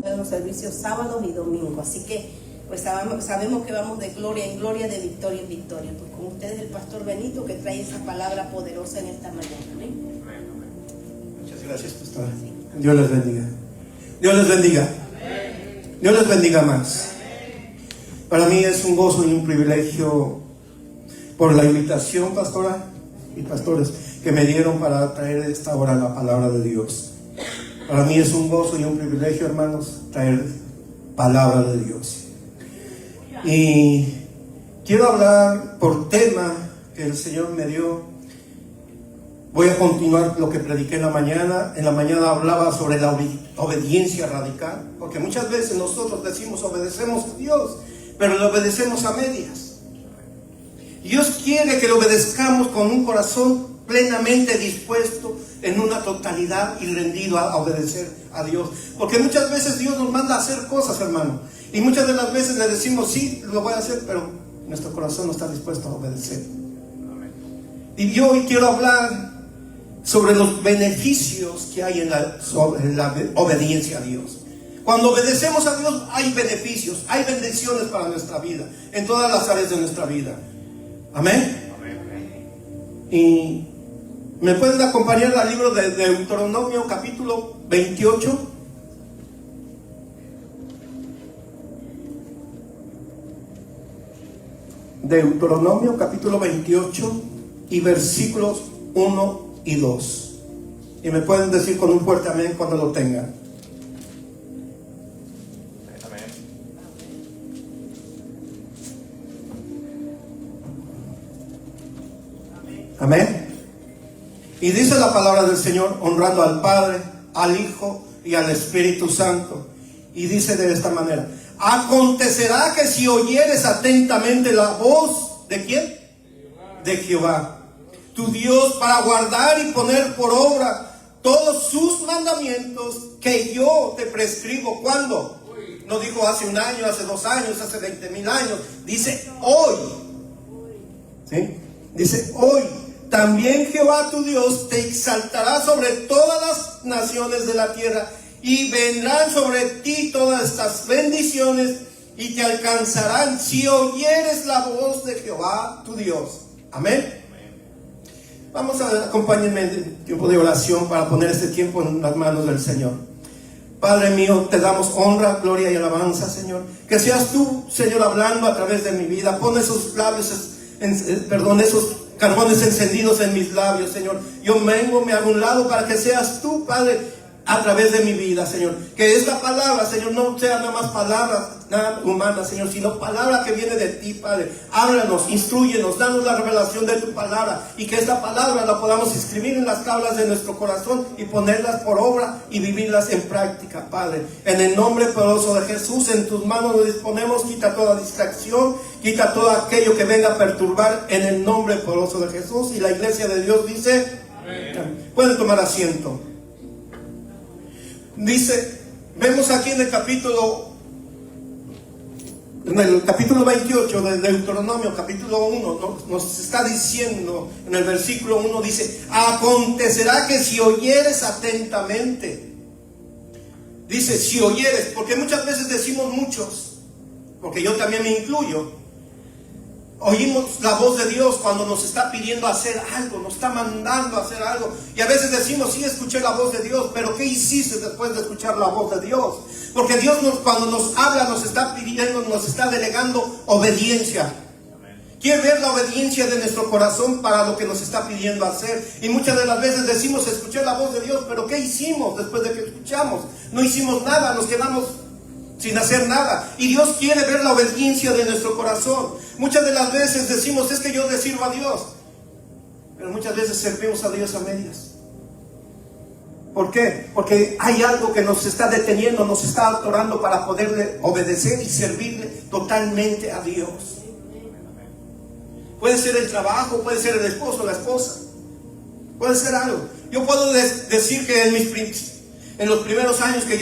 en los servicios sábados y domingos. Así que pues sabemos que vamos de gloria en gloria, de victoria en victoria. Pues con ustedes el pastor Benito, que trae esa palabra poderosa en esta mañana. ¿Amén? Muchas gracias, pastora. Dios les bendiga. Dios les bendiga. Dios les bendiga más. Para mí es un gozo y un privilegio por la invitación, pastora y pastores, que me dieron para traer esta hora la palabra de Dios. Para mí es un gozo y un privilegio, hermanos, traer palabra de Dios. Y quiero hablar por tema que el Señor me dio. Voy a continuar lo que prediqué en la mañana. En la mañana hablaba sobre la obediencia radical, porque muchas veces nosotros decimos obedecemos a Dios, pero le obedecemos a medias. Dios quiere que le obedezcamos con un corazón plenamente dispuesto, en una totalidad y rendido a obedecer a Dios. Porque muchas veces Dios nos manda a hacer cosas, hermano, y muchas de las veces le decimos sí, lo voy a hacer, pero nuestro corazón no está dispuesto a obedecer. Y yo hoy quiero hablar sobre los beneficios que hay en la obediencia a Dios. Cuando obedecemos a Dios hay beneficios, hay bendiciones para nuestra vida, en todas las áreas de nuestra vida. Amén. Y me pueden acompañar al libro de Deuteronomio capítulo 28. Deuteronomio capítulo 28 y versículos 1 y 2. Y me pueden decir con un fuerte amén cuando lo tengan. Amén. Y dice la palabra del Señor, honrando al Padre, al Hijo y al Espíritu Santo. Y dice de esta manera: acontecerá que si oyeres atentamente la voz ¿de quién? De Jehová tu Dios, para guardar y poner por obra todos sus mandamientos que yo te prescribo. ¿Cuándo? No dijo hace un año, hace 2 años, hace 20,000 años. Dice hoy. ¿Sí? Dice hoy. También Jehová tu Dios te exaltará sobre todas las naciones de la tierra, y vendrán sobre ti todas estas bendiciones y te alcanzarán si oyeres la voz de Jehová tu Dios. Amén. Vamos a acompañarme en tiempo de oración para poner este tiempo en las manos del Señor. Padre mío, te damos honra, gloria y alabanza, Señor. Que seas tú, Señor, hablando a través de mi vida. Pon esos labios, esos carbones encendidos en mis labios, Señor. Yo me hago a un lado para que seas tú, Padre, a través de mi vida, Señor. Que esta palabra, Señor, no sea nada más palabras nada humanas, Señor, sino palabra que viene de ti, Padre. Háblanos, instrúyenos, danos la revelación de tu palabra, y que esta palabra la podamos escribir en las tablas de nuestro corazón y ponerlas por obra y vivirlas en práctica, Padre. En el nombre poderoso de Jesús, en tus manos nos disponemos. Quita toda distracción, quita todo aquello que venga a perturbar, en el nombre poderoso de Jesús. Y la iglesia de Dios dice: amén. Pueden tomar asiento. Dice, vemos aquí en el capítulo 28 de Deuteronomio, capítulo 1, nos está diciendo en el versículo 1, dice: acontecerá que si oyeres atentamente. Dice si oyeres, porque muchas veces decimos muchos, porque yo también me incluyo, oímos la voz de Dios cuando nos está pidiendo hacer algo, nos está mandando a hacer algo. Y a veces decimos, sí, escuché la voz de Dios, pero ¿qué hiciste después de escuchar la voz de Dios? Porque Dios cuando nos habla, nos está pidiendo, nos está delegando obediencia. Quiere ver la obediencia de nuestro corazón para lo que nos está pidiendo hacer. Y muchas de las veces decimos, escuché la voz de Dios, pero ¿qué hicimos después de que escuchamos? No hicimos nada, nos quedamos sin hacer nada. Y Dios quiere ver la obediencia de nuestro corazón. Muchas de las veces decimos, es que yo le sirvo a Dios, pero muchas veces servimos a Dios a medias. ¿Por qué? Porque hay algo que nos está deteniendo, nos está atorando para poderle obedecer y servirle totalmente a Dios. Puede ser el trabajo, puede ser el esposo, la esposa, puede ser algo. Yo puedo decir que en los primeros años que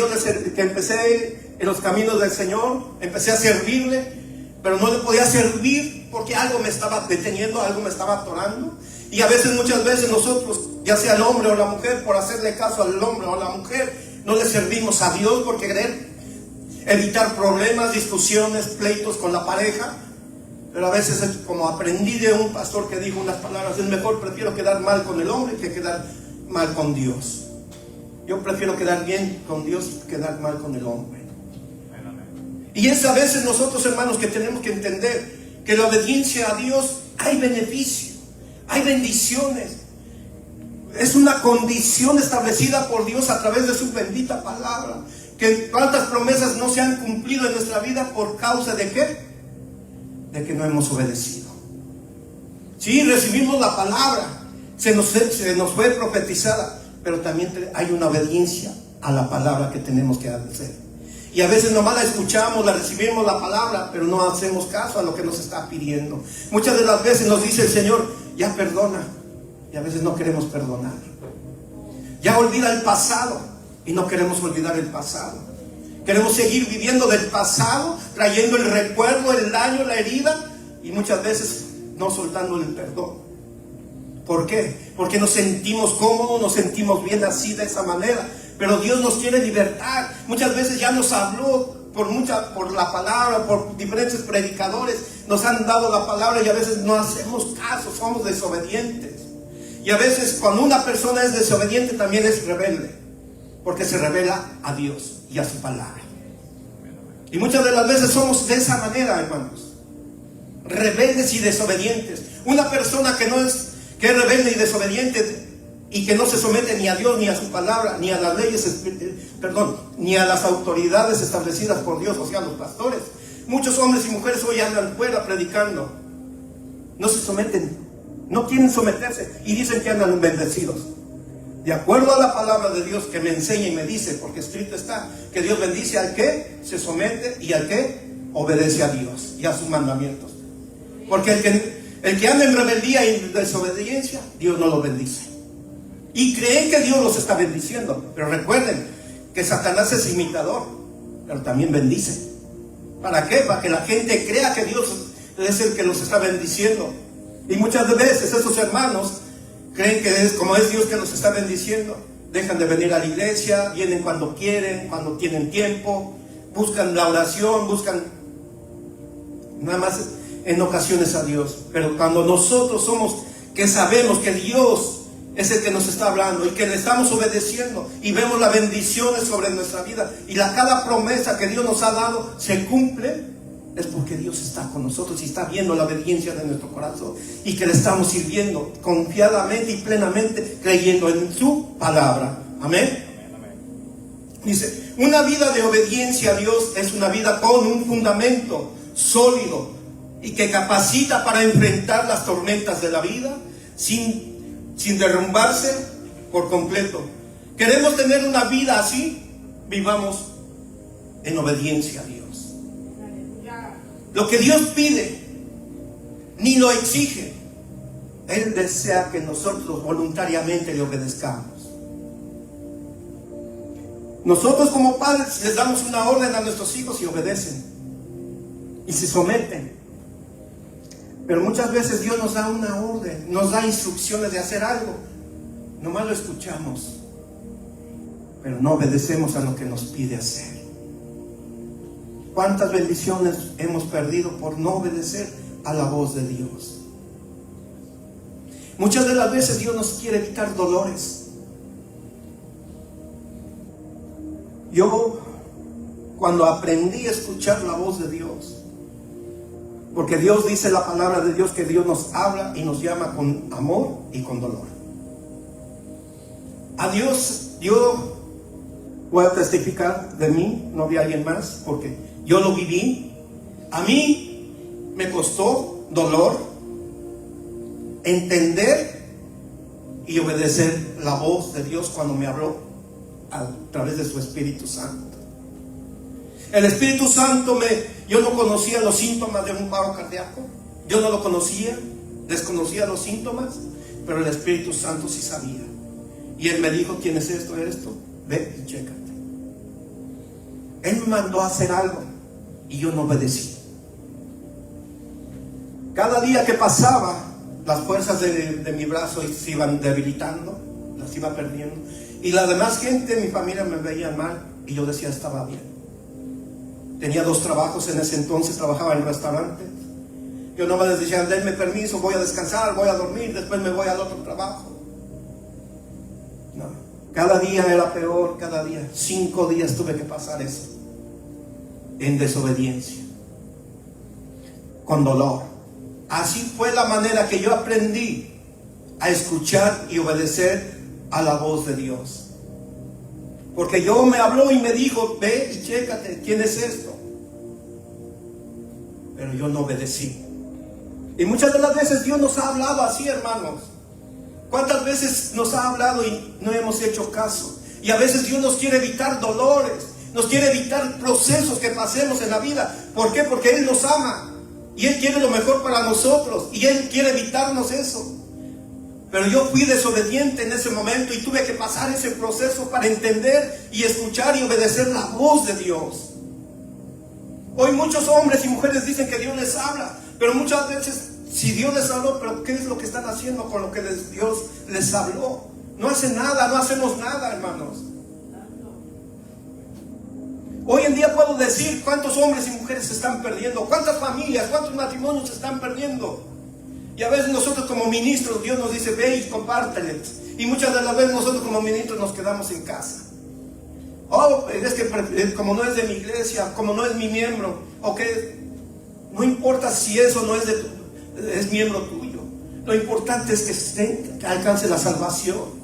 empecé en los caminos del Señor, empecé a servirle, pero no le podía servir porque algo me estaba deteniendo, algo me estaba atorando. Y a veces, muchas veces nosotros, ya sea el hombre o la mujer, por hacerle caso al hombre o a la mujer, no le servimos a Dios por querer evitar problemas, discusiones, pleitos con la pareja. Pero a veces, como aprendí de un pastor que dijo unas palabras, es mejor, prefiero quedar mal con el hombre que quedar mal con Dios. Yo prefiero quedar bien con Dios que quedar mal con el hombre. Y es a veces nosotros, hermanos, que tenemos que entender que la obediencia a Dios hay beneficio, hay bendiciones. Es una condición establecida por Dios a través de su bendita palabra. Que cuántas promesas no se han cumplido en nuestra vida por causa de ¿qué? De que no hemos obedecido. Sí, recibimos la palabra, se nos fue profetizada, pero también hay una obediencia a la palabra que tenemos que hacer. Y a veces nomás la escuchamos, la recibimos la palabra, pero no hacemos caso a lo que nos está pidiendo. Muchas de las veces nos dice el Señor, ya perdona, y a veces no queremos perdonar. Ya olvida el pasado, y no queremos olvidar el pasado. Queremos seguir viviendo del pasado, trayendo el recuerdo, el daño, la herida, y muchas veces no soltando el perdón. ¿Por qué? Porque nos sentimos cómodos, nos sentimos bien así, de esa manera. Pero Dios nos quiere libertar. Muchas veces ya nos habló por la palabra, por diferentes predicadores, nos han dado la palabra y a veces no hacemos caso, somos desobedientes. Y a veces cuando una persona es desobediente también es rebelde, porque se revela a Dios y a su palabra. Y muchas de las veces somos de esa manera, hermanos, rebeldes y desobedientes. Una persona que es rebelde y desobediente y que no se somete ni a Dios, ni a su palabra, ni a las leyes, ni a las autoridades establecidas por Dios, o sea, los pastores. Muchos hombres y mujeres hoy andan fuera predicando, no se someten, no quieren someterse y dicen que andan bendecidos. De acuerdo a la palabra de Dios que me enseña y me dice, porque escrito está, que Dios bendice al que se somete y al que obedece a Dios y a sus mandamientos. Porque el que anda en rebeldía y desobediencia, Dios no lo bendice. Y creen que Dios los está bendiciendo. Pero recuerden que Satanás es imitador, pero también bendice. ¿Para qué? Para que la gente crea que Dios es el que los está bendiciendo. Y muchas veces esos hermanos creen que como es Dios que los está bendiciendo, dejan de venir a la iglesia, vienen cuando quieren, cuando tienen tiempo, buscan la oración, buscan nada más en ocasiones a Dios. Pero cuando nosotros somos que sabemos que Dios es el que nos está hablando y que le estamos obedeciendo y vemos las bendiciones sobre nuestra vida y cada promesa que Dios nos ha dado se cumple, es porque Dios está con nosotros y está viendo la obediencia de nuestro corazón y que le estamos sirviendo confiadamente y plenamente, creyendo en su palabra. Amén. Dice, una vida de obediencia a Dios es una vida con un fundamento sólido y que capacita para enfrentar las tormentas de la vida sin derrumbarse por completo. ¿Queremos tener una vida así? Vivamos en obediencia a Dios. Lo que Dios pide, ni lo exige. Él desea que nosotros voluntariamente le obedezcamos. Nosotros como padres les damos una orden a nuestros hijos y obedecen. Y se someten. Pero muchas veces Dios nos da una orden, nos da instrucciones de hacer algo. Nomás lo escuchamos, pero no obedecemos a lo que nos pide hacer. ¿Cuántas bendiciones hemos perdido por no obedecer a la voz de Dios? Muchas de las veces Dios nos quiere evitar dolores. Yo, cuando aprendí a escuchar la voz de Dios, porque Dios dice la palabra de Dios que Dios nos habla y nos llama con amor y con dolor. A Dios, yo voy a testificar de mí, no de alguien más, porque yo lo viví. A mí me costó dolor entender y obedecer la voz de Dios cuando me habló a través de su Espíritu Santo. El Espíritu Santo yo no conocía los síntomas de un paro cardíaco. Yo no lo conocía, desconocía los síntomas, pero el Espíritu Santo sí sabía. Y Él me dijo, ¿tienes esto, ve y chécate. Él me mandó a hacer algo y yo no obedecí. Cada día que pasaba, las fuerzas de mi brazo se iban debilitando, las iba perdiendo. Y la demás gente, mi familia, me veía mal y yo decía estaba bien. Tenía 2 trabajos en ese entonces, trabajaba en restaurantes. Yo no me decía, denme permiso, voy a descansar, voy a dormir, después me voy al otro trabajo. No, cada día era peor, cada día. 5 días tuve que pasar eso, en desobediencia, con dolor. Así fue la manera que yo aprendí a escuchar y obedecer a la voz de Dios. Porque Dios me habló y me dijo, ve y chécate, ¿quién es esto? Pero yo no obedecí. Y muchas de las veces Dios nos ha hablado así, hermanos. ¿Cuántas veces nos ha hablado y no hemos hecho caso? Y a veces Dios nos quiere evitar dolores, nos quiere evitar procesos que pasemos en la vida. ¿Por qué? Porque Él nos ama y Él quiere lo mejor para nosotros y Él quiere evitarnos eso. Pero yo fui desobediente en ese momento y tuve que pasar ese proceso para entender y escuchar y obedecer la voz de Dios. Hoy muchos hombres y mujeres dicen que Dios les habla, pero muchas veces, si Dios les habló, pero ¿qué es lo que están haciendo con lo que Dios les habló? No hacen nada, no hacemos nada, hermanos. Hoy en día puedo decir cuántos hombres y mujeres se están perdiendo, cuántas familias, cuántos matrimonios se están perdiendo. Y a veces nosotros como ministros, Dios nos dice, ve y compárteles. Y muchas de las veces nosotros como ministros nos quedamos en casa. Oh, es que como no es de mi iglesia, como no es mi miembro, ok, no importa si eso no es miembro tuyo. Lo importante es que alcance la salvación.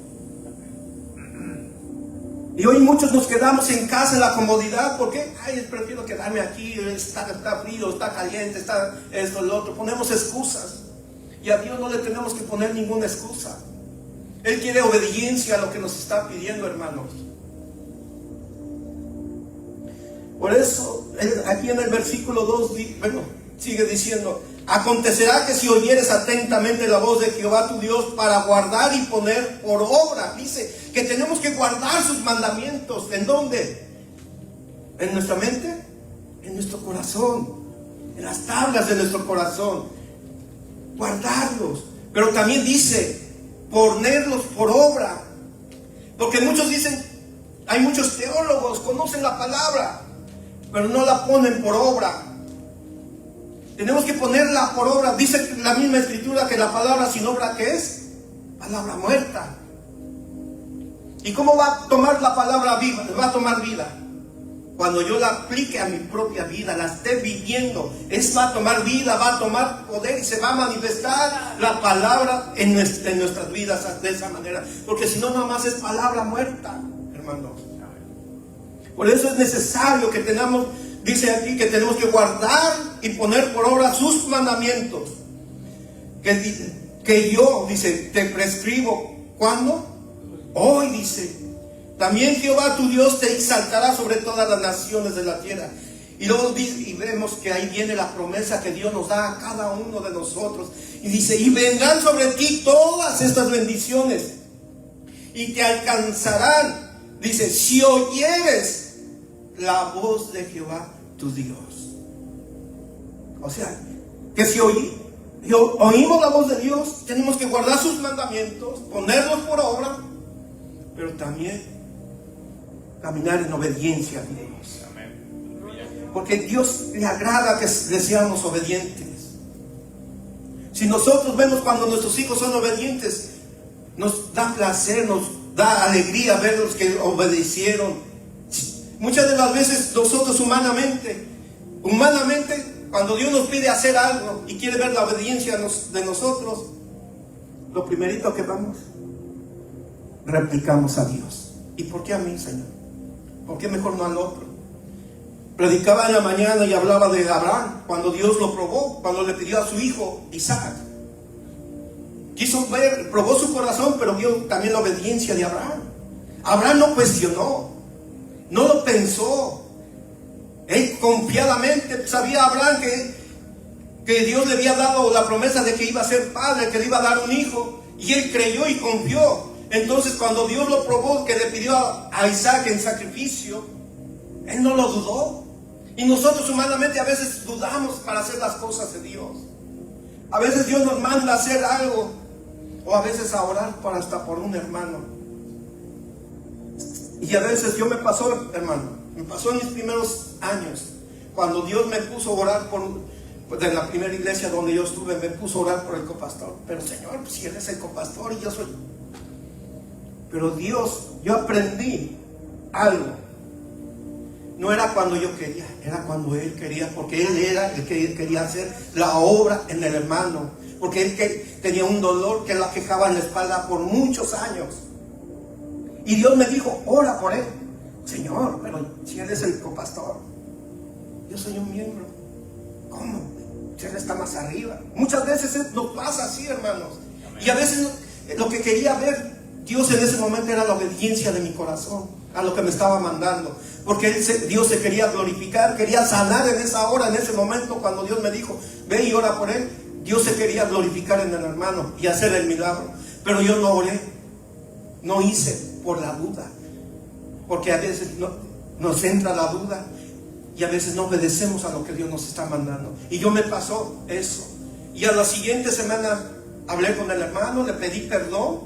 Y hoy muchos nos quedamos en casa en la comodidad. ¿Por qué? Ay, prefiero quedarme aquí, está frío, está caliente, está esto, lo otro. Ponemos excusas. Y a Dios no le tenemos que poner ninguna excusa. Él quiere obediencia a lo que nos está pidiendo, hermanos. Por eso, aquí en el versículo 2, sigue diciendo, acontecerá que si oyeres atentamente la voz de Jehová tu Dios para guardar y poner por obra, dice que tenemos que guardar sus mandamientos. ¿En dónde? ¿En nuestra mente? En nuestro corazón, en las tablas de nuestro corazón. Guardarlos, pero también dice ponerlos por obra, porque muchos dicen, hay muchos teólogos, conocen la palabra, pero no la ponen por obra. Tenemos que ponerla por obra. Dice la misma escritura que la palabra sin obra, ¿qué es? Palabra muerta. ¿Y cómo va a tomar la palabra viva? Va a tomar vida cuando yo la aplique a mi propia vida, la esté viviendo. Va a tomar vida, va a tomar poder y se va a manifestar la palabra en nuestras vidas de esa manera. Porque si no, nada más es palabra muerta, hermanos. Por eso es necesario que tengamos, dice aquí, que tenemos que guardar y poner por obra sus mandamientos. Que yo, dice, te prescribo. ¿Cuándo? Hoy, dice. También Jehová tu Dios te exaltará sobre todas las naciones de la tierra. Y luego vemos que ahí viene la promesa que Dios nos da a cada uno de nosotros. Y dice, y vendrán sobre ti todas estas bendiciones y te alcanzarán. Dice, si oyeres la voz de Jehová tu Dios. O sea, que si oímos la voz de Dios, tenemos que guardar sus mandamientos, ponerlos por obra, pero también caminar en obediencia a Dios. Porque Dios le agrada que le seamos obedientes. Si nosotros vemos cuando nuestros hijos son obedientes, nos da placer, nos da alegría verlos que obedecieron. Muchas de las veces nosotros humanamente, cuando Dios nos pide hacer algo y quiere ver la obediencia de nosotros, lo primerito que vamos, replicamos a Dios. ¿Y por qué a mí, Señor? ¿Por qué mejor no al otro? Predicaba en la mañana y hablaba de Abraham, cuando Dios lo probó, cuando le pidió a su hijo Isaac. Probó su corazón, pero vio también la obediencia de Abraham. Abraham no cuestionó, no lo pensó. Él confiadamente sabía Abraham que Dios le había dado la promesa de que iba a ser padre, que le iba a dar un hijo, y él creyó y confió. Entonces cuando Dios lo probó, que le pidió a Isaac en sacrificio, él no lo dudó. Y nosotros humanamente a veces dudamos para hacer las cosas de Dios. A veces Dios nos manda a hacer algo, o a veces a orar hasta por un hermano. Y a veces me pasó en mis primeros años, cuando Dios me puso a orar pues de la primera iglesia donde yo estuve, me puso a orar por el copastor. Pero Señor, pues si Él es el copastor y yo soy. Pero Dios, yo aprendí algo. No era cuando yo quería, era cuando Él quería, porque Él era el que quería hacer la obra en el hermano. Porque Él tenía un dolor que lo aquejaba en la espalda por muchos años. Y Dios me dijo, ora por Él. Señor, pero si Él es el copastor, yo soy un miembro. ¿Cómo? Si Él está más arriba. Muchas veces nos pasa así, hermanos. Amén. Y a veces lo que quería ver Dios en ese momento era la obediencia de mi corazón a lo que me estaba mandando. Porque Dios se quería glorificar, quería sanar en esa hora, en ese momento cuando Dios me dijo, ve y ora por Él. Dios se quería glorificar en el hermano y hacer el milagro. Pero yo no oré, no hice por la duda. Porque a veces nos entra la duda y a veces no obedecemos a lo que Dios nos está mandando. Y yo me pasó eso. Y a la siguiente semana hablé con el hermano, le pedí perdón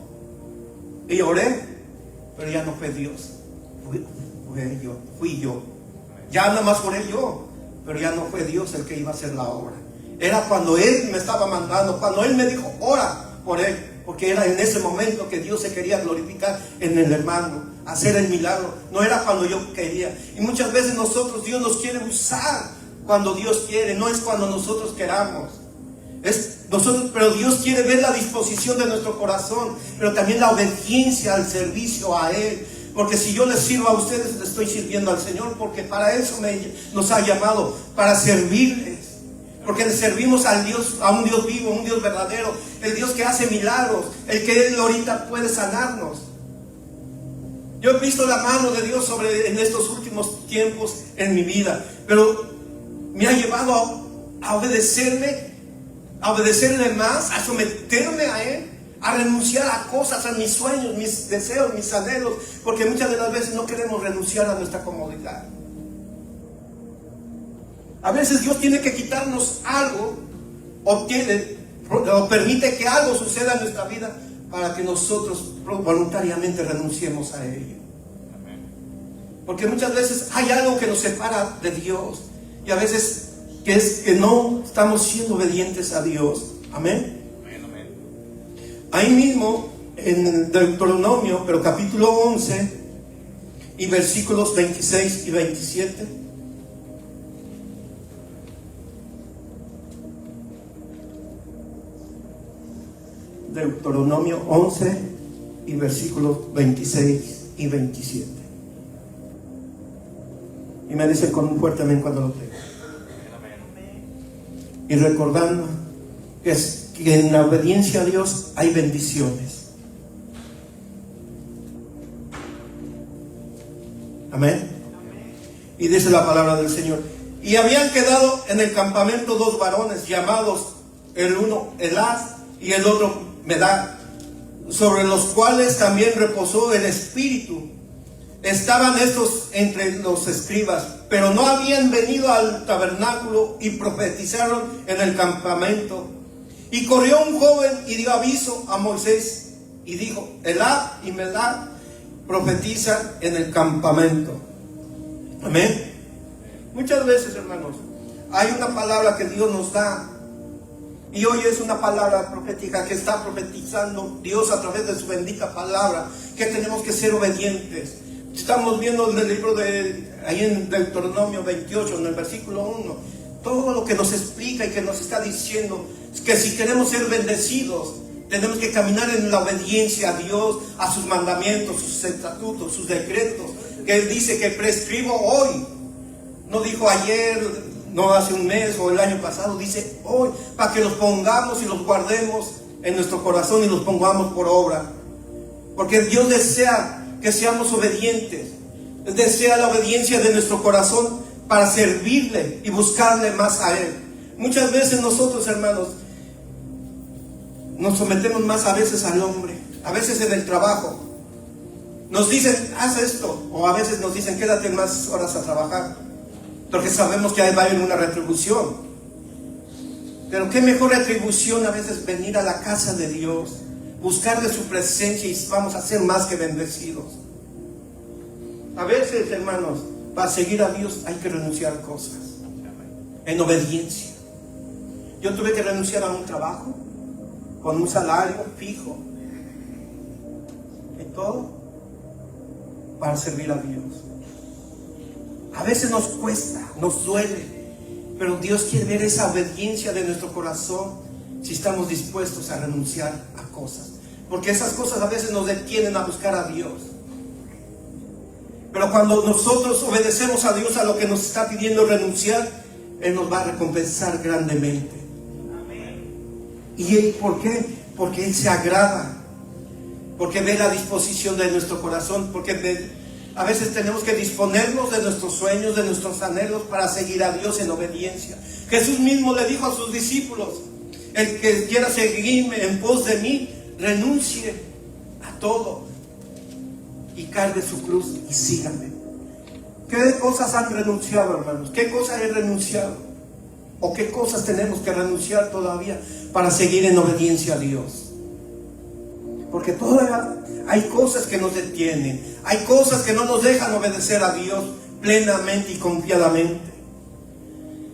y oré, pero ya no fue Dios, fui yo. Ya nada más oré yo, pero ya no fue Dios el que iba a hacer la obra. Era cuando Él me estaba mandando, cuando Él me dijo, ora por Él, porque era en ese momento que Dios se quería glorificar en el hermano, hacer el milagro. No era cuando yo quería. Y muchas veces Dios nos quiere usar cuando Dios quiere, no es cuando nosotros queramos. Pero Dios quiere ver la disposición de nuestro corazón, pero también la obediencia al servicio a Él. Porque si yo les sirvo a ustedes, les estoy sirviendo al Señor, porque para eso nos ha llamado, para servirles. Porque le servimos a un Dios vivo, un Dios verdadero, el Dios que hace milagros, el que Él ahorita puede sanarnos. Yo he visto la mano de Dios en estos últimos tiempos en mi vida, pero me ha llevado a obedecerle más, a someterme a Él, a renunciar a cosas, a mis sueños, mis deseos, mis anhelos, porque muchas de las veces no queremos renunciar a nuestra comodidad. A veces Dios tiene que quitarnos algo o permite que algo suceda en nuestra vida para que nosotros voluntariamente renunciemos a ello. Porque muchas veces hay algo que nos separa de Dios y a veces que no estamos siendo obedientes a Dios. Amén. Ahí mismo en Deuteronomio, pero capítulo 11 y versículos 26 y 27. Deuteronomio 11 y versículos 26 y 27. Y me dicen con un fuerte amén cuando lo tenga. Y recordando que en la obediencia a Dios hay bendiciones. Amén. Y dice la palabra del Señor: y habían quedado en el campamento 2 varones llamados, el uno Elaz y el otro Medad, sobre los cuales también reposó el Espíritu. Estaban estos entre los escribas, pero no habían venido al tabernáculo, y profetizaron en el campamento. Y corrió un joven y dio aviso a Moisés y dijo: Elad y Medad profetizan en el campamento. Amén. Muchas veces, hermanos, hay una palabra que Dios nos da. Y hoy es una palabra profética que está profetizando Dios a través de su bendita palabra, que tenemos que ser obedientes. Estamos viendo en el libro ahí en Deuteronomio 28, en el versículo 1, todo lo que nos explica y que nos está diciendo es que si queremos ser bendecidos, tenemos que caminar en la obediencia a Dios, a sus mandamientos, sus estatutos, sus decretos, que Él dice que prescribo hoy. No dijo ayer, no hace un mes o el año pasado, dice hoy, para que los pongamos y los guardemos en nuestro corazón y los pongamos por obra. Porque Dios desea que seamos obedientes, desea la obediencia de nuestro corazón para servirle y buscarle más a Él. Muchas veces nosotros, hermanos, nos sometemos más a veces al hombre, a veces en el trabajo. Nos dicen, haz esto, o a veces nos dicen, quédate más horas a trabajar, porque sabemos que ahí va a haber una retribución. Pero qué mejor retribución a veces venir a la casa de Dios, buscar de su presencia, y vamos a ser más que bendecidos. A veces, hermanos, para seguir a Dios hay que renunciar a cosas. en obediencia. Yo tuve que renunciar a un trabajo con un salario fijo y todo para servir a Dios. A veces nos cuesta, nos duele, pero Dios quiere ver esa obediencia de nuestro corazón si estamos dispuestos a renunciar a cosas, porque esas cosas a veces nos detienen a buscar a Dios. Pero cuando nosotros obedecemos a Dios a lo que nos está pidiendo renunciar, Él nos va a recompensar grandemente. ¿Y por qué? Porque Él se agrada, porque ve la disposición de nuestro corazón, porque a veces tenemos que disponernos de nuestros sueños, de nuestros anhelos para seguir a Dios en obediencia. Jesús mismo le dijo a sus discípulos: el que quiera seguirme en pos de mí, renuncie a todo y cargue su cruz y síganme. ¿Qué cosas han renunciado, hermanos? ¿Qué cosas he renunciado? ¿O qué cosas tenemos que renunciar todavía para seguir en obediencia a Dios? Porque todavía hay cosas que nos detienen, hay cosas que no nos dejan obedecer a Dios plenamente y confiadamente.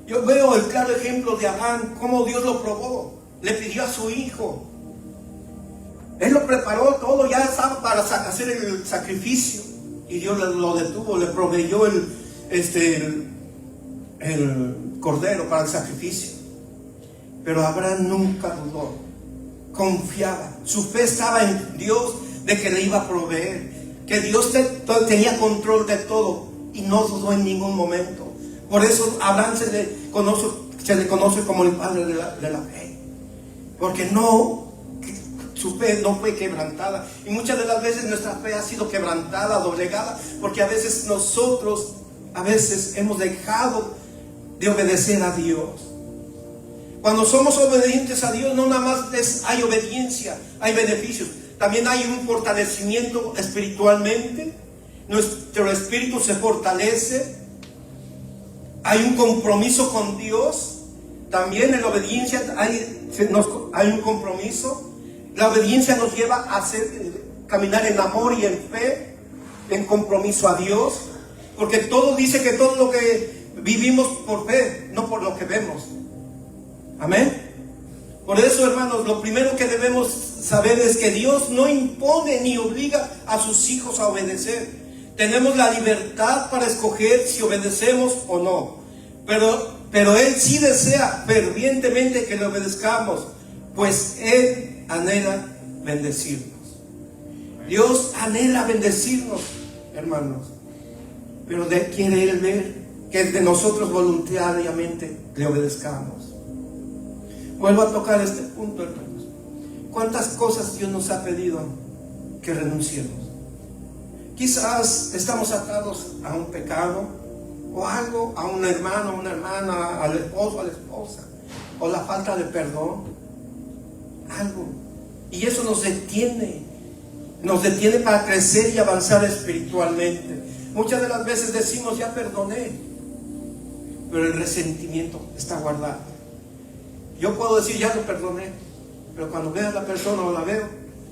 Yo veo el claro ejemplo de Abraham, cómo Dios lo probó. Le pidió a su hijo, Él lo preparó todo, ya estaba para hacer el sacrificio, y Dios lo detuvo, le proveyó el cordero para el sacrificio. Pero Abraham nunca dudó, confiaba, su fe estaba en Dios, de que le iba a proveer, que Dios tenía control de todo, y no dudó en ningún momento. Por eso Abraham se le conoce como el padre de la fe, porque su fe no fue quebrantada. Y muchas de las veces nuestra fe ha sido quebrantada, doblegada, porque a veces nosotros hemos dejado de obedecer a Dios. Cuando somos obedientes a Dios, no nada más hay obediencia, hay beneficios, también hay un fortalecimiento espiritualmente. Nuestro espíritu se fortalece, hay un compromiso con Dios. También en la obediencia hay un compromiso. La obediencia nos lleva a caminar en amor y en fe, en compromiso a Dios, porque todo dice que todo lo que vivimos por fe, no por lo que vemos. Amén. Por eso, hermanos, lo primero que debemos saber es que Dios no impone ni obliga a sus hijos a obedecer. Tenemos la libertad para escoger si obedecemos o no, pero Él sí desea fervientemente que le obedezcamos, pues Él anhela bendecirnos. Dios anhela bendecirnos, hermanos, pero quiere Él ver que de nosotros voluntariamente le obedezcamos. Vuelvo a tocar este punto, hermanos. ¿Cuántas cosas Dios nos ha pedido que renunciemos? Quizás estamos atados a un pecado o algo, a un hermano, a una hermana, al esposo, a la esposa, o la falta de perdón, algo, y eso nos detiene para crecer y avanzar espiritualmente. Muchas de las veces decimos: ya perdoné, pero el resentimiento está guardado. Yo puedo decir: ya lo perdoné, pero cuando veo a la persona o la veo,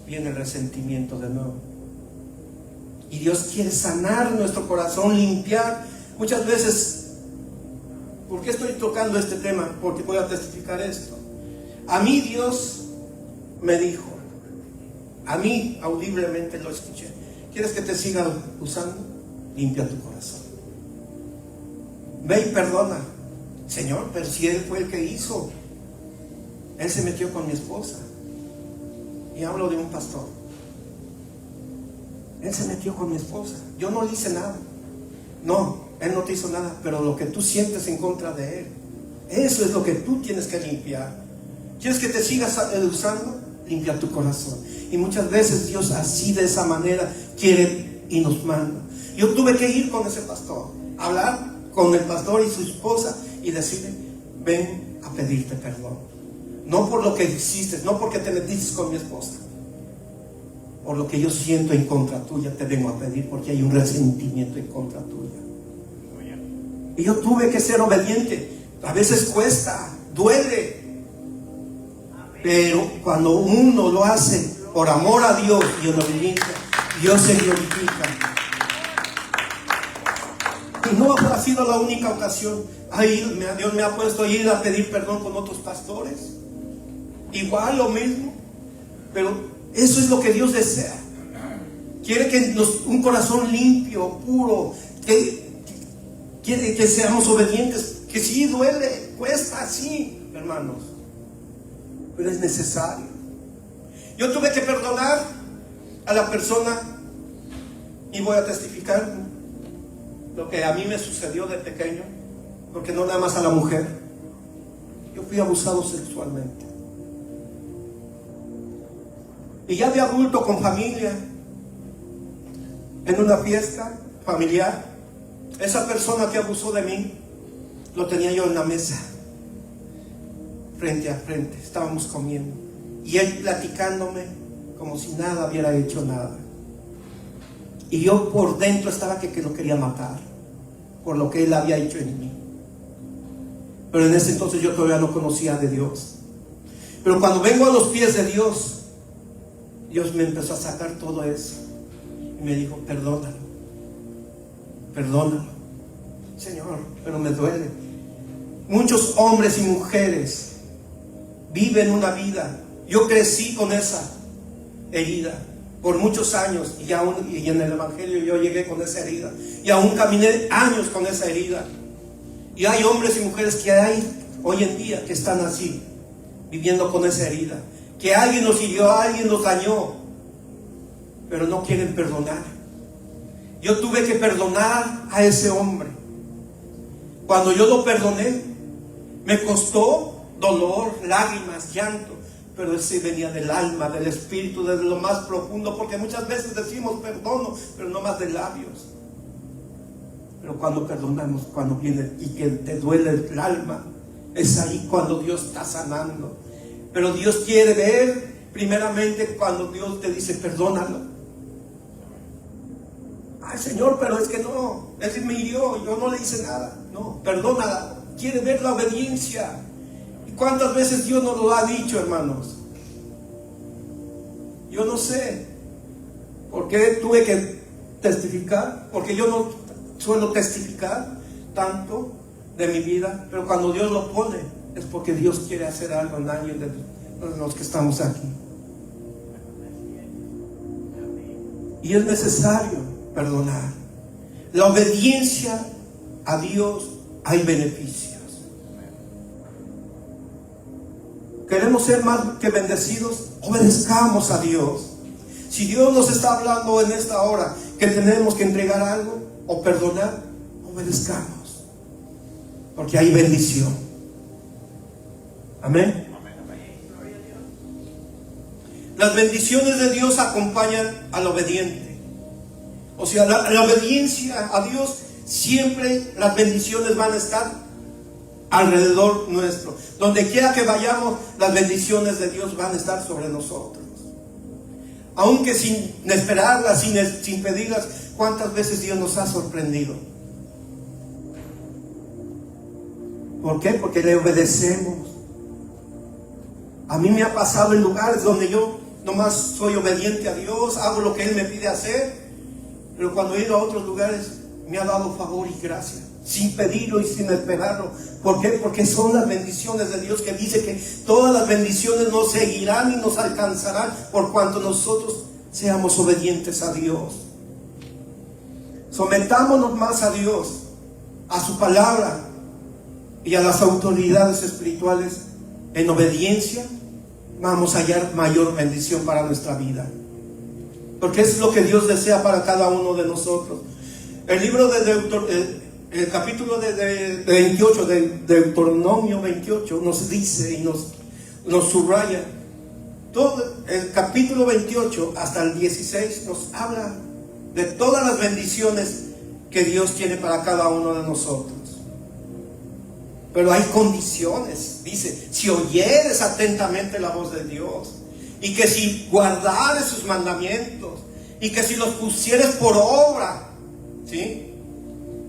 viene el resentimiento de nuevo. Y Dios quiere sanar nuestro corazón, limpiar. Muchas veces, ¿por qué estoy tocando este tema? Porque voy a testificar esto. A mí Dios me dijo, a mí audiblemente lo escuché: ¿quieres que te siga usando? Limpia tu corazón, ve y perdona. Señor, pero si Él fue el que hizo, Él se metió con mi esposa, y hablo de un pastor. Él se metió con mi esposa, yo no le hice nada. No, Él no te hizo nada, pero lo que tú sientes en contra de Él, eso es lo que tú tienes que limpiar. ¿Quieres que te sigas usando? Limpia tu corazón. Y muchas veces Dios así, de esa manera, quiere y nos manda. Yo tuve que ir con ese pastor, hablar con el pastor y su esposa y decirle: ven a pedirte perdón, no por lo que hiciste, no porque te metiste con mi esposa, por lo que yo siento en contra tuya te vengo a pedir, porque hay un resentimiento en contra tuya. Y yo tuve que ser obediente. A veces cuesta, duele, pero cuando uno lo hace por amor a Dios y en obediencia, Dios se glorifica. Y no ha sido la única ocasión. Dios me ha puesto a ir a pedir perdón con otros pastores. Igual lo mismo. Pero eso es lo que Dios desea. Quiere que un corazón limpio, puro, quiere que seamos obedientes. Que sí duele, cuesta, sí, hermanos. Pero es necesario. Yo tuve que perdonar a la persona, y voy a testificar lo que a mí me sucedió de pequeño, porque no nada más a la mujer. Yo fui abusado sexualmente. Y ya de adulto, con familia, en una fiesta familiar, esa persona que abusó de mí, lo tenía yo en la mesa, frente a frente, estábamos comiendo, y él platicándome como si nada hubiera hecho nada. Y yo por dentro estaba que lo quería matar, por lo que él había hecho en mí. Pero en ese entonces yo todavía no conocía de Dios. Pero cuando vengo a los pies de Dios, Dios me empezó a sacar todo eso. Y me dijo, perdónalo, perdónalo. Señor, pero me duele. Muchos hombres y mujeres viven una vida. Yo crecí con esa herida por muchos años, y en el Evangelio yo llegué con esa herida, y aún caminé años con esa herida. Y hay hombres y mujeres que hay hoy en día que están así, viviendo con esa herida, que alguien los hirió, alguien los dañó, pero no quieren perdonar. Yo tuve que perdonar a ese hombre. Cuando yo lo perdoné, me costó dolor, lágrimas, llanto, pero ese venía del alma, del espíritu, desde lo más profundo, porque muchas veces decimos perdono, pero no más de labios. Pero cuando perdonamos, cuando viene y que te duele el alma, es ahí cuando Dios está sanando. Pero Dios quiere ver primeramente cuando Dios te dice perdónalo. Ay, Señor, pero es que no, él me hirió, yo no le hice nada. No, perdónala. Quiere ver la obediencia. ¿Y cuántas veces Dios nos lo ha dicho, hermanos? Yo no sé por qué tuve que testificar, porque yo no suelo testificar tanto de mi vida, pero cuando Dios lo pone es porque Dios quiere hacer algo en alguien de los que estamos aquí. Y es necesario perdonar. La obediencia a Dios, hay beneficios. Queremos ser más que bendecidos, obedezcamos a Dios. Si Dios nos está hablando en esta hora que tenemos que entregar algo o perdonar, obedezcamos, porque hay bendición. Amén. Las bendiciones de Dios acompañan al obediente. O sea, la obediencia a Dios, siempre las bendiciones van a estar alrededor nuestro. Donde quiera que vayamos, las bendiciones de Dios van a estar sobre nosotros. Aunque sin esperarlas, sin pedirlas. ¿Cuántas veces Dios nos ha sorprendido? ¿Por qué? Porque le obedecemos. A mí me ha pasado en lugares donde yo nomás soy obediente a Dios, hago lo que Él me pide hacer, pero cuando he ido a otros lugares me ha dado favor y gracia, sin pedirlo y sin esperarlo. ¿Por qué? Porque son las bendiciones de Dios, que dice que todas las bendiciones nos seguirán y nos alcanzarán por cuanto nosotros seamos obedientes a Dios. Sometámonos más a Dios, a su palabra y a las autoridades espirituales. En obediencia vamos a hallar mayor bendición para nuestra vida, porque es lo que Dios desea para cada uno de nosotros. El libro de el capítulo de 28 de Deuteronomio 28 nos dice y nos subraya todo el capítulo 28 hasta el 16, nos habla de todas las bendiciones que Dios tiene para cada uno de nosotros. Pero hay condiciones. Dice, si oyeres atentamente la voz de Dios, y que si guardares sus mandamientos, y que si los pusieres por obra, ¿sí?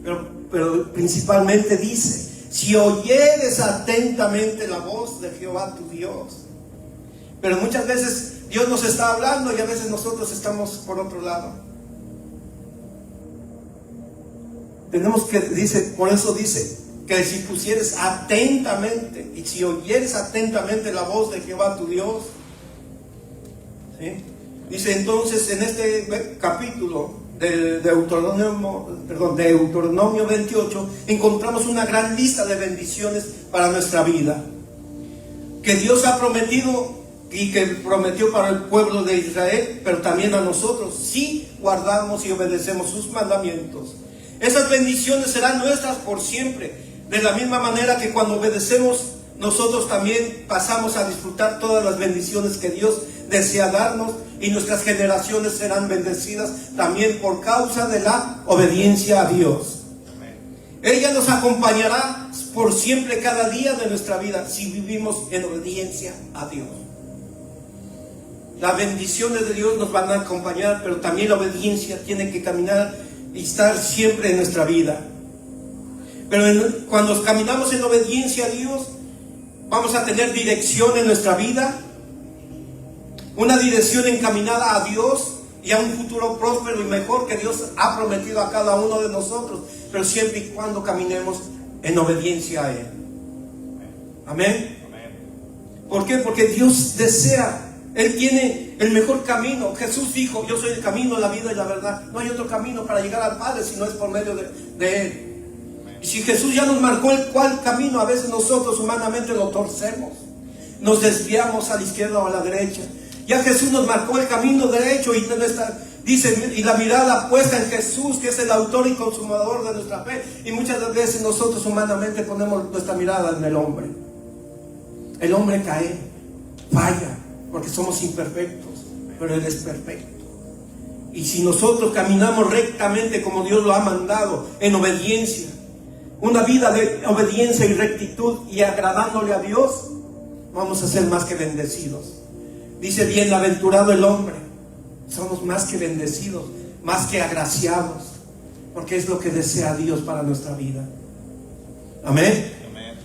Pero principalmente dice, si oyeres atentamente la voz de Jehová tu Dios. Pero muchas veces Dios nos está hablando y a veces nosotros estamos por otro lado. Tenemos que, dice, por eso dice, que si pusieres atentamente y si oyeres atentamente la voz de Jehová tu Dios, ¿sí? Dice entonces en este capítulo de Deuteronomio 28 encontramos una gran lista de bendiciones para nuestra vida que Dios ha prometido y que prometió para el pueblo de Israel, pero también a nosotros si guardamos y obedecemos sus mandamientos. Esas bendiciones serán nuestras por siempre. De la misma manera que cuando obedecemos, nosotros también pasamos a disfrutar todas las bendiciones que Dios desea darnos, y nuestras generaciones serán bendecidas también por causa de la obediencia a Dios. Ella nos acompañará por siempre cada día de nuestra vida si vivimos en obediencia a Dios. Las bendiciones de Dios nos van a acompañar, pero también la obediencia tiene que caminar y estar siempre en nuestra vida. Pero cuando caminamos en obediencia a Dios, vamos a tener dirección en nuestra vida, una dirección encaminada a Dios y a un futuro próspero y mejor que Dios ha prometido a cada uno de nosotros, pero siempre y cuando caminemos en obediencia a Él. Amén. ¿Por qué? Porque Dios desea, Él tiene el mejor camino. Jesús dijo: yo soy el camino, la vida y la verdad. No hay otro camino para llegar al Padre si no es por medio de Él. Y si Jesús ya nos marcó el cual camino, a veces nosotros humanamente lo torcemos, nos desviamos a la izquierda o a la derecha. Ya Jesús nos marcó el camino derecho y dice, y la mirada puesta en Jesús, que es el autor y consumador de nuestra fe. Y muchas veces nosotros humanamente ponemos nuestra mirada en el hombre. El hombre cae, falla, porque somos imperfectos, pero Él es perfecto. Y si nosotros caminamos rectamente como Dios lo ha mandado, en obediencia, una vida de obediencia y rectitud y agradándole a Dios, vamos a ser más que bendecidos. Dice: bienaventurado el hombre. Somos más que bendecidos, más que agraciados, porque es lo que desea Dios para nuestra vida. Amén. Amén.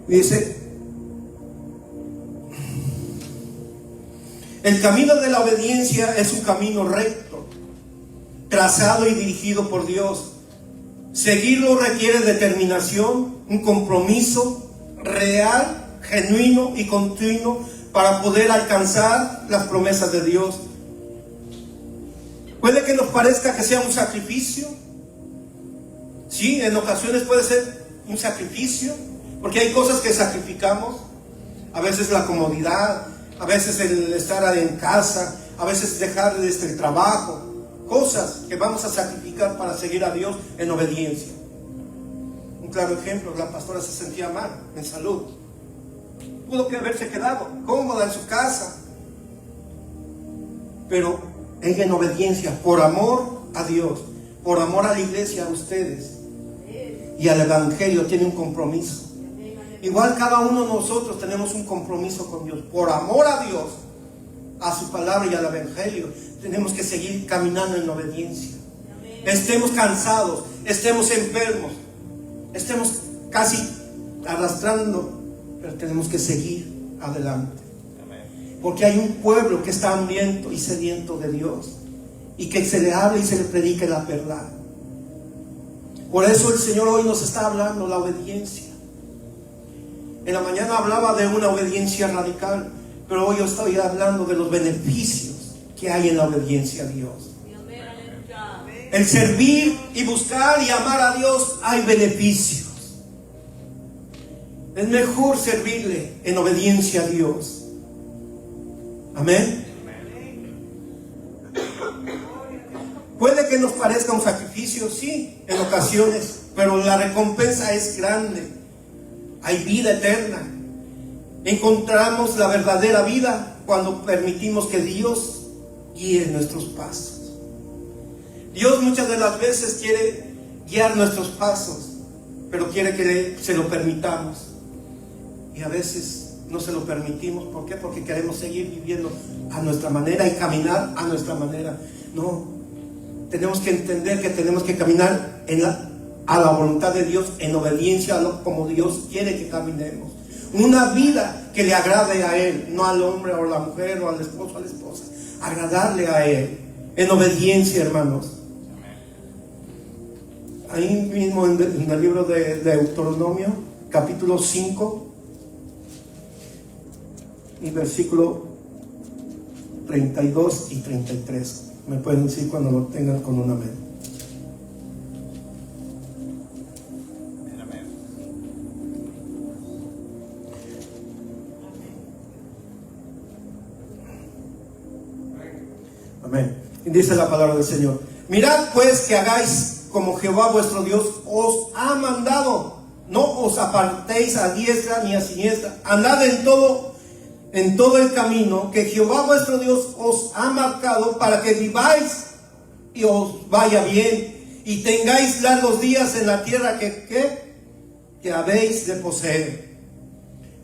Dice: el camino de la obediencia es un camino recto, trazado y dirigido por Dios. Seguirlo requiere determinación, un compromiso real, genuino y continuo para poder alcanzar las promesas de Dios. Puede que nos parezca que sea un sacrificio. Sí, en ocasiones puede ser un sacrificio, porque hay cosas que sacrificamos. A veces la comodidad, a veces el estar en casa, a veces dejar el trabajo. Cosas que vamos a sacrificar para seguir a Dios en obediencia. Un claro ejemplo: la pastora se sentía mal en salud. Pudo que haberse quedado cómoda en su casa, pero ella en obediencia, por amor a Dios, por amor a la iglesia, a ustedes y al evangelio, tiene un compromiso. Igual cada uno de nosotros tenemos un compromiso con Dios. Por amor a Dios, a su palabra y al evangelio, tenemos que seguir caminando en obediencia. Estemos cansados, estemos enfermos, estemos casi arrastrando, pero tenemos que seguir adelante. Porque hay un pueblo que está hambriento y sediento de Dios, y que se le hable y se le predique la verdad. Por eso el Señor hoy nos está hablando la obediencia. En la mañana hablaba de una obediencia radical, pero hoy yo estoy hablando de los beneficios que hay en la obediencia a Dios. El servir y buscar y amar a Dios, hay beneficios. Es mejor servirle en obediencia a Dios. Amén. Puede que nos parezca un sacrificio, sí, en ocasiones, pero la recompensa es grande. Hay vida eterna. Encontramos la verdadera vida cuando permitimos que Dios guíe nuestros pasos. Dios muchas de las veces quiere guiar nuestros pasos, pero quiere que se lo permitamos. Y a veces no se lo permitimos. ¿Por qué? Porque queremos seguir viviendo a nuestra manera y caminar a nuestra manera. No, tenemos que entender que tenemos que caminar a la voluntad de Dios, en obediencia a como Dios quiere que caminemos. Una vida que le agrade a Él, no al hombre o a la mujer o al esposo o a la esposa. Agradarle a Él. en obediencia, hermanos. Ahí mismo en el libro de Deuteronomio, capítulo 5 y versículo 32 y 33. Me pueden decir cuando lo tengan con un amén. Amén. Y dice la palabra del Señor: mirad pues que hagáis como Jehová vuestro Dios os ha mandado. No os apartéis a diestra ni a siniestra. Andad en todo el camino que Jehová vuestro Dios os ha marcado, para que viváis y os vaya bien, y tengáis largos días en la tierra que habéis de poseer.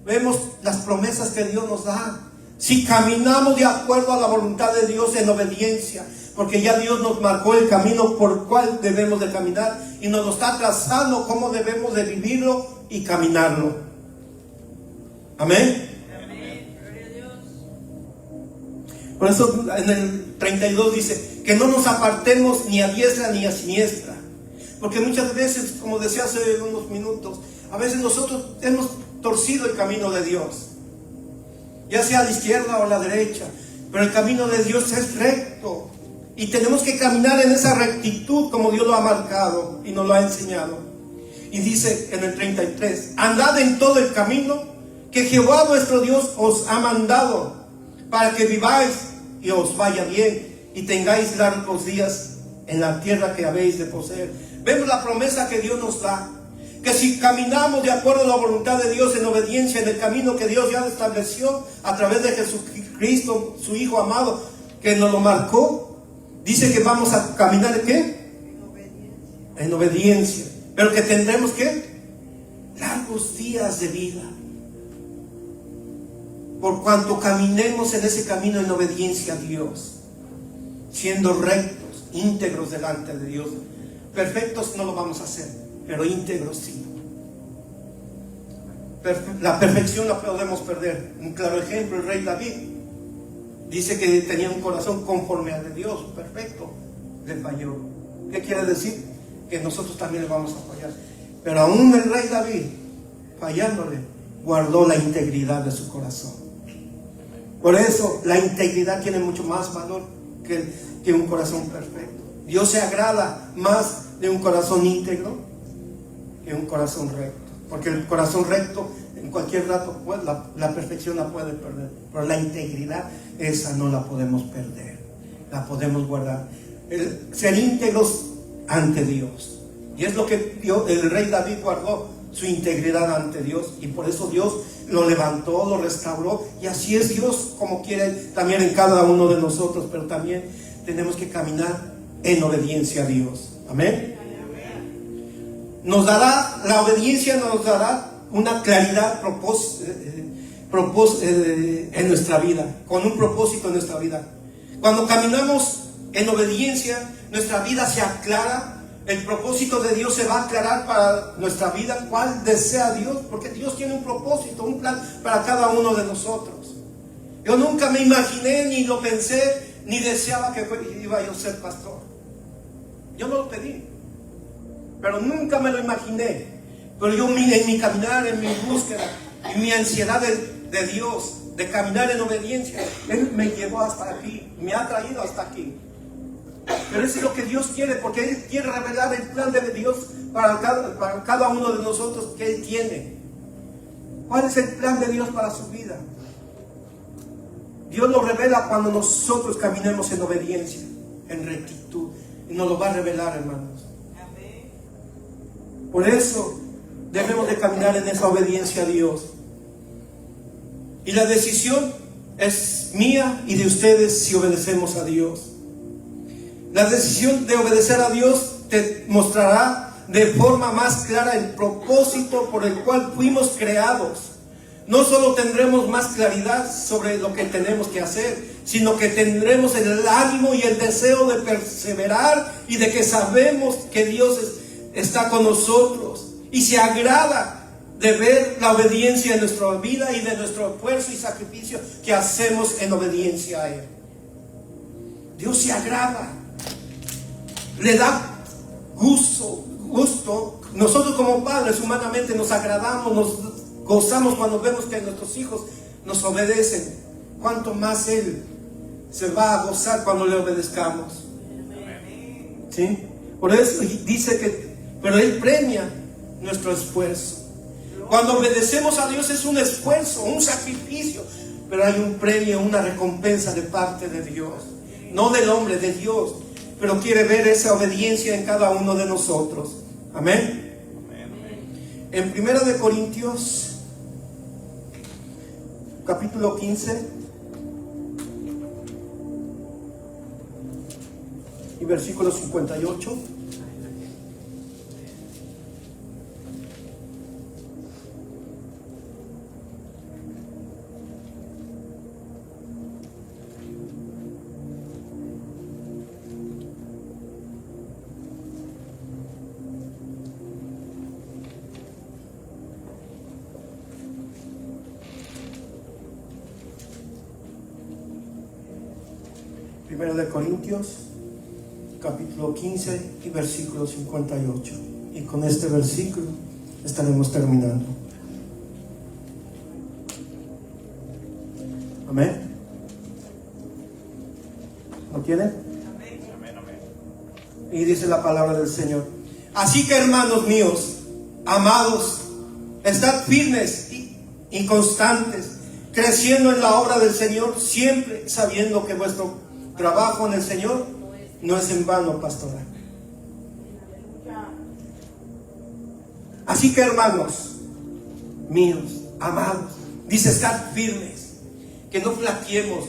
Vemos las promesas que Dios nos da. Si caminamos de acuerdo a la voluntad de Dios en obediencia, porque ya Dios nos marcó el camino por el cual debemos de caminar y nos lo está trazando cómo debemos de vivirlo y caminarlo. Amén. Por eso en el 32 dice que no nos apartemos ni a diestra ni a siniestra, porque muchas veces, como decía hace unos minutos, a veces nosotros hemos torcido el camino de Dios, ya sea a la izquierda o a la derecha, pero el camino de Dios es recto y tenemos que caminar en esa rectitud como Dios lo ha marcado y nos lo ha enseñado. Y dice en el 33: andad en todo el camino que Jehová vuestro Dios os ha mandado, para que viváis y os vaya bien, y tengáis largos días en la tierra que habéis de poseer. Vemos la promesa que Dios nos da, que si caminamos de acuerdo a la voluntad de Dios en obediencia en el camino que Dios ya estableció a través de Jesucristo, su Hijo amado, que nos lo marcó, dice que vamos a caminar ¿qué? En obediencia. Pero que tendremos ¿qué? Largos días de vida. Por cuanto caminemos en ese camino en obediencia a Dios, siendo rectos, íntegros delante de Dios. Perfectos no lo vamos a hacer, pero íntegros sí. La perfección la podemos perder. Un claro ejemplo, el rey David dice que tenía un corazón conforme al de Dios, perfecto, le falló. ¿Qué quiere decir? Que nosotros también le vamos a fallar. Pero aún el rey David, fallándole, guardó la integridad de su corazón. Por eso la integridad tiene mucho más valor que un corazón perfecto. Dios se agrada más de un corazón íntegro que un corazón recto, porque el corazón recto en cualquier rato la perfección la puede perder, pero la integridad esa no la podemos perder, la podemos guardar. Ser íntegros ante Dios, y es lo que el rey David guardó, su integridad ante Dios, y por eso Dios lo levantó, lo restauró, y así es Dios como quiere también en cada uno de nosotros, pero también tenemos que caminar en obediencia a Dios. Amén. Nos dará, la obediencia nos dará una claridad en nuestra vida, con un propósito en nuestra vida. Cuando caminamos en obediencia, nuestra vida se aclara. El propósito de Dios se va a aclarar para nuestra vida, cuál desea Dios, porque Dios tiene un propósito, un plan para cada uno de nosotros. Yo nunca me imaginé, ni lo pensé, ni deseaba que iba yo a ser pastor. Yo no lo pedí, pero nunca me lo imaginé. Pero yo en mi caminar, en mi búsqueda, en mi ansiedad de Dios, de caminar en obediencia, Él me llevó hasta aquí, me ha traído hasta aquí. Pero eso es lo que Dios quiere, porque Él quiere revelar el plan de Dios para cada uno de nosotros que Él tiene. ¿Cuál es el plan de Dios para su vida? Dios lo revela cuando nosotros caminemos en obediencia, en rectitud, y nos lo va a revelar, hermanos. Por eso debemos de caminar en esa obediencia a Dios. Y la decisión es mía y de ustedes si obedecemos a Dios. La decisión de obedecer a Dios te mostrará de forma más clara el propósito por el cual fuimos creados. No solo tendremos más claridad sobre lo que tenemos que hacer, sino que tendremos el ánimo y el deseo de perseverar y de que sabemos que Dios está con nosotros y se agrada de ver la obediencia en nuestra vida y de nuestro esfuerzo y sacrificio que hacemos en obediencia a Él. Dios se agrada, le da gusto. Nosotros como padres humanamente nos agradamos, nos gozamos cuando vemos que nuestros hijos nos obedecen. ¿Cuánto más Él se va a gozar cuando le obedezcamos? ¿Sí? Por eso dice que, pero Él premia nuestro esfuerzo. Cuando obedecemos a Dios es un esfuerzo, un sacrificio, pero hay un premio, una recompensa de parte de Dios, no del hombre, de Dios. Pero quiere ver esa obediencia en cada uno de nosotros. Amén. En 1 de Corintios capítulo 15 y versículo 58. Primero de Corintios, capítulo 15 y versículo 58. Y con este versículo estaremos terminando. Amén. ¿Lo tienen? Y dice la palabra del Señor: así que, hermanos míos, amados, estad firmes y constantes, creciendo en la obra del Señor, siempre sabiendo que vuestro trabajo en el Señor no es en vano, pastora. Así que, hermanos míos, amados, dice, estar firmes, que no flaqueemos,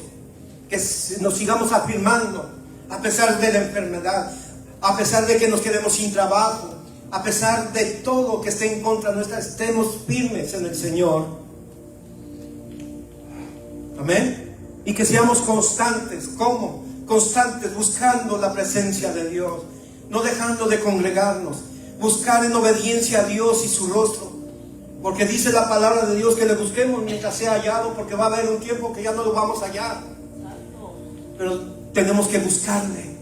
que nos sigamos afirmando a pesar de la enfermedad, a pesar de que nos quedemos sin trabajo, a pesar de todo que esté en contra nuestra, estemos firmes en el Señor. Amén. Y que seamos constantes. ¿Cómo? Constantes buscando la presencia de Dios, no dejando de congregarnos, buscar en obediencia a Dios y su rostro, porque dice la palabra de Dios que le busquemos mientras sea hallado, porque va a haber un tiempo que ya no lo vamos a hallar. Pero tenemos que buscarle,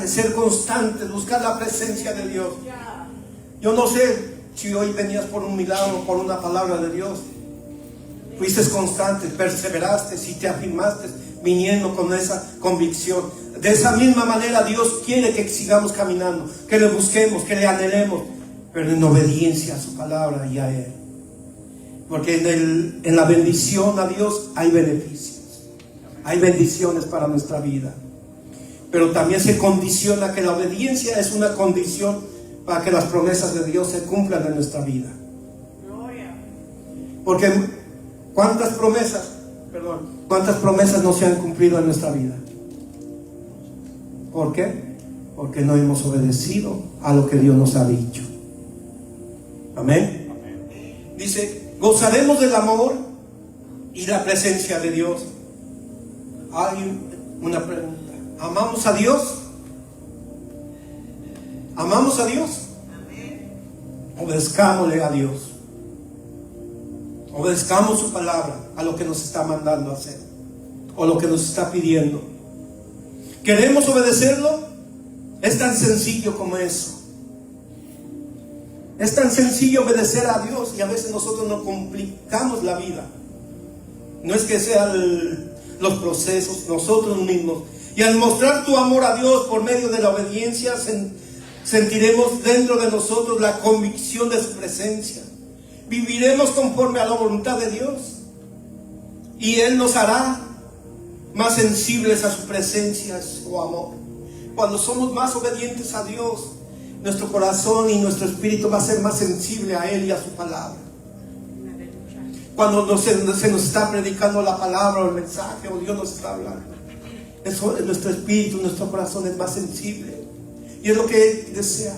ser constantes, buscar la presencia de Dios. Yo no sé si hoy venías por un milagro, por una palabra de Dios. Fuiste constante, perseveraste y te afirmaste viniendo con esa convicción. De esa misma manera Dios quiere que sigamos caminando, que le busquemos, que le anhelemos, pero en obediencia a su palabra y a Él. Porque en la bendición a Dios hay beneficios, hay bendiciones para nuestra vida. Pero también se condiciona que la obediencia es una condición para que las promesas de Dios se cumplan en nuestra vida. Porque ¿cuántas promesas no se han cumplido en nuestra vida? ¿Por qué? Porque no hemos obedecido a lo que Dios nos ha dicho. Amén. Dice, gozaremos del amor y la presencia de Dios. Hay una pregunta: ¿amamos a Dios? ¿Amamos a Dios? Obedezcámosle a Dios. Obedezcamos su palabra, a lo que nos está mandando a hacer, o lo que nos está pidiendo. ¿Queremos obedecerlo? Es tan sencillo como eso. Es tan sencillo obedecer a Dios, y a veces nosotros nos complicamos la vida. No es que sean los procesos, nosotros mismos. Y al mostrar tu amor a Dios por medio de la obediencia, sentiremos dentro de nosotros la convicción de su presencia. Viviremos conforme a la voluntad de Dios, y Él nos hará más sensibles a su presencia, a su amor. Cuando somos más obedientes a Dios, nuestro corazón y nuestro espíritu va a ser más sensible a Él y a su palabra. Cuando se nos está predicando la palabra o el mensaje, o Dios nos está hablando, nuestro espíritu, nuestro corazón es más sensible, y es lo que Él desea,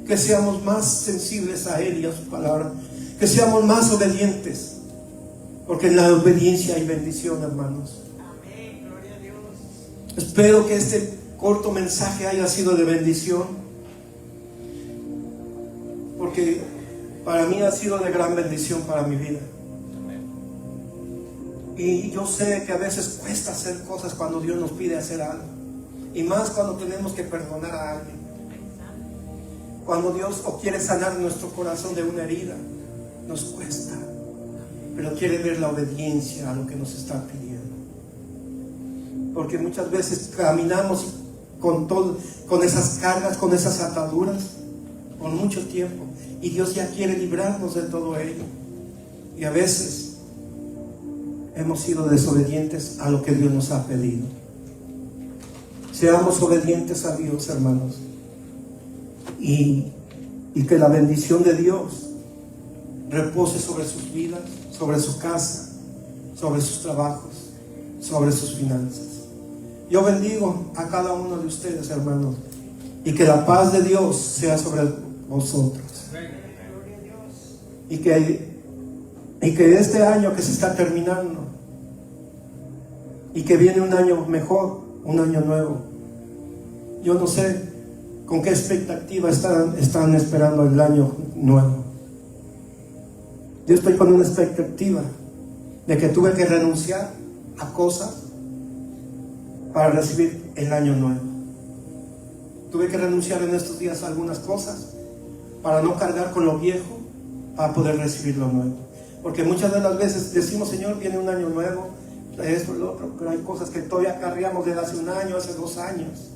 que seamos más sensibles a Él y a su palabra, que seamos más obedientes, porque en la obediencia hay bendición, hermanos. Amén, gloria a Dios. Espero que este corto mensaje haya sido de bendición, porque para mí ha sido de gran bendición para mi vida. Y yo sé que a veces cuesta hacer cosas cuando Dios nos pide hacer algo. Y más cuando tenemos que perdonar a alguien. Cuando Dios quiere sanar nuestro corazón de una herida, nos cuesta. Pero quiere ver la obediencia a lo que nos está pidiendo. Porque muchas veces caminamos con esas cargas, con esas ataduras, por mucho tiempo. Y Dios ya quiere librarnos de todo ello. Y a veces hemos sido desobedientes a lo que Dios nos ha pedido. Seamos obedientes a Dios, hermanos. Y que la bendición de Dios repose sobre sus vidas, sobre su casa, sobre sus trabajos, sobre sus finanzas. Yo bendigo a cada uno de ustedes, hermanos, y que la paz de Dios sea sobre vosotros. Y que este año que se está terminando, y que viene un año mejor, un año nuevo. Yo no sé con qué expectativa están esperando el año nuevo. Yo estoy con una expectativa de que tuve que renunciar a cosas para recibir el año nuevo. Tuve que renunciar en estos días a algunas cosas para no cargar con lo viejo, para poder recibir lo nuevo. Porque muchas de las veces decimos, Señor, viene un año nuevo, esto, lo otro, pero hay cosas que todavía cargamos desde hace un año, hace 2 años.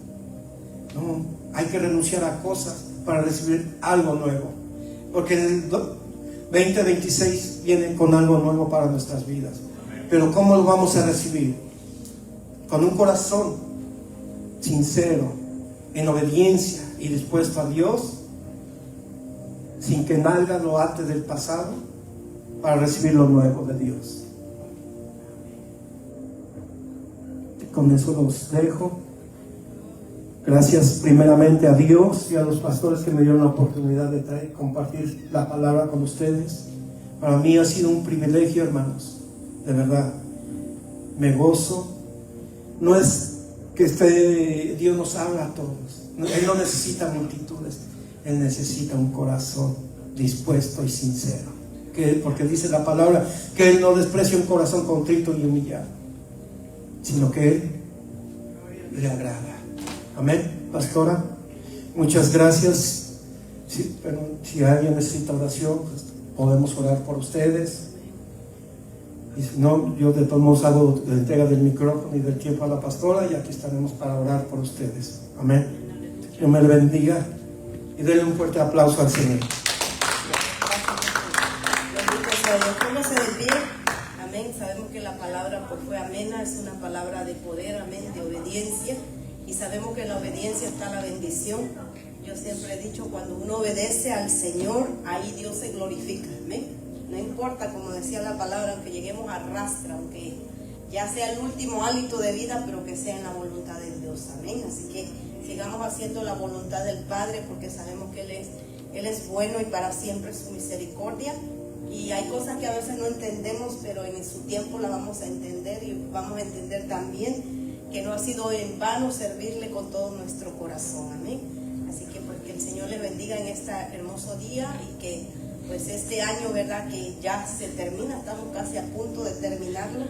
No, hay que renunciar a cosas para recibir algo nuevo. Porque el 2026 viene con algo nuevo para nuestras vidas. Pero ¿cómo lo vamos a recibir? Con un corazón sincero, en obediencia y dispuesto a Dios, sin que nada lo ate del pasado, para recibir lo nuevo de Dios. Con eso los dejo. Gracias primeramente a Dios y a los pastores que me dieron la oportunidad de compartir la palabra con ustedes. Para mí ha sido un privilegio, hermanos, de verdad. Me gozo. No es que Dios nos habla a todos. Él no necesita multitudes. Él necesita un corazón dispuesto y sincero. Porque dice la palabra que Él no desprecia un corazón contrito y humillado, sino que Él le agrada. Amén, pastora. Muchas gracias. Pero si alguien necesita oración, pues podemos orar por ustedes. Y si no, yo de todos modos hago la entrega del micrófono y del tiempo a la pastora, y aquí estaremos para orar por ustedes. Amén. Dios me le bendiga y denle un fuerte aplauso al Señor. Póngase de pie. Amén. Sabemos que la palabra pues fue amena, es una palabra de poder, amén, de obediencia. Y sabemos que en la obediencia está la bendición. Yo siempre he dicho, cuando uno obedece al Señor, ahí Dios se glorifica. Amén. No importa, como decía la palabra, aunque lleguemos a rastra, aunque ya sea el último hálito de vida, pero que sea en la voluntad de Dios. Amén. Así que sigamos haciendo la voluntad del Padre, porque sabemos que Él es bueno y para siempre su misericordia. Y hay cosas que a veces no entendemos, pero en su tiempo la vamos a entender, y vamos a entender también que no ha sido en vano servirle con todo nuestro corazón. Amén. Así que pues que el Señor les bendiga en este hermoso día, y que pues este año, verdad, que ya se termina, estamos casi a punto de terminarlo.